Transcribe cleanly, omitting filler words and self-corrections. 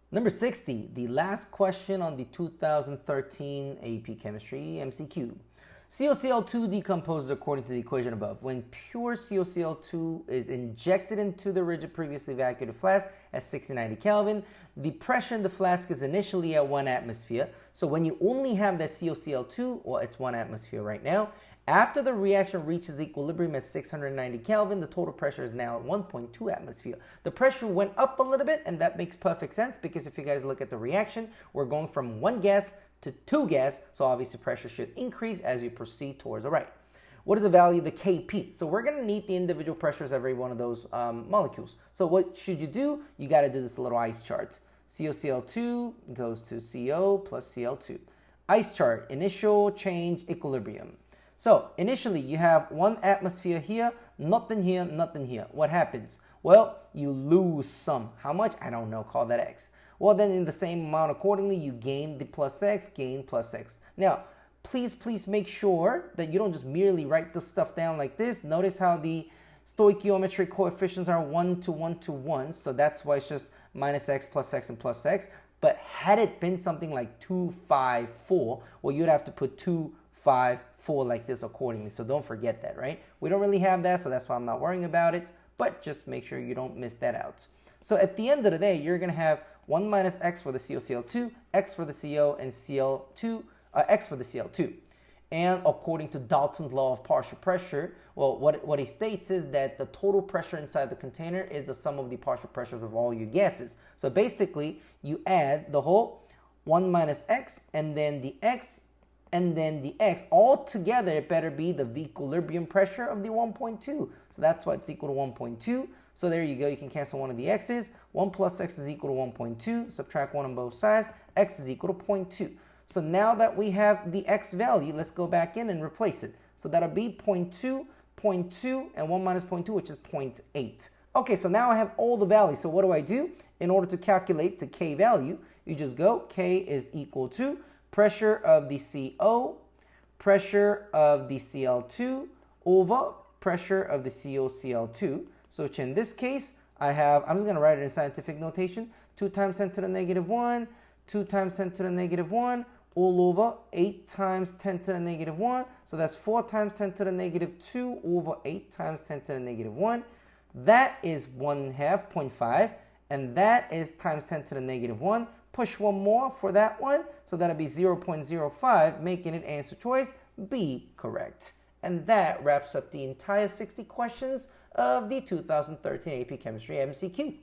Number 60, the last question on the 2013 AP Chemistry MCQ. COCl2 decomposes according to the equation above. When pure COCl2 is injected into the rigid previously evacuated flask at 60-90 Kelvin, the pressure in the flask is initially at 1 atmosphere. So when you only have that COCl2, well, it's 1 atmosphere right now. After the reaction reaches equilibrium at 690 Kelvin, the total pressure is now at 1.2 atmosphere. The pressure went up a little bit, and that makes perfect sense because if you guys look at the reaction, we're going from 1 gas to 2 gas, so obviously pressure should increase as you proceed towards the right. What is the value of the Kp? So we're going to need the individual pressures of every one of those molecules. So what should you do? You got to do this little ice chart. COCl2 goes to CO plus Cl2. Ice chart, initial change, equilibrium. So initially you have 1 atmosphere here, nothing here, nothing here. What happens? Well, you lose some. How much? I don't know. Call that X. Well, then in the same amount accordingly, you gain the plus X, gain plus X. Now, please make sure that you don't just merely write this stuff down like this. Notice how the stoichiometric coefficients are 1 to 1 to 1. So that's why it's just minus X plus X and plus X. But had it been something like 2, 5, 4, well, you'd have to put 2, 5, 4 like this accordingly. So don't forget that, right? We don't really have that, so that's why I'm not worrying about it. But just make sure you don't miss that out. So at the end of the day, you're going to have 1 minus X for the COCl2, X for the CO, and X for the Cl2. And according to Dalton's law of partial pressure, well, what he states is that the total pressure inside the container is the sum of the partial pressures of all your gases. So basically, you add the whole 1 minus X, and then the X, and then the X. All together, it better be the equilibrium pressure of the 1.2. So that's why it's equal to 1.2. So there you go. You can cancel one of the X's. 1 plus X is equal to 1.2. Subtract 1 on both sides. X is equal to 0.2. So now that we have the X value, let's go back in and replace it. So that'll be 0.2, 0.2, and 1 minus 0.2, which is 0.8. Okay, so now I have all the values. So what do I do? In order to calculate the K value, you just go K is equal to pressure of the CO, pressure of the Cl2 over pressure of the COCl2. So which in this case, I'm just going to write it in scientific notation, 2 times 10 to the negative 1, 2 times 10 to the negative 1, all over 8 times 10 to the negative 1. So that's 4 times 10 to the negative 2 over 8 times 10 to the negative 1. That is 1/2, 0.5, and that is times 10 to the negative 1. Push one more for that one, so that'll be 0.05, making it answer choice B correct. And that wraps up the entire 60 questions of the 2013 AP Chemistry MCQ.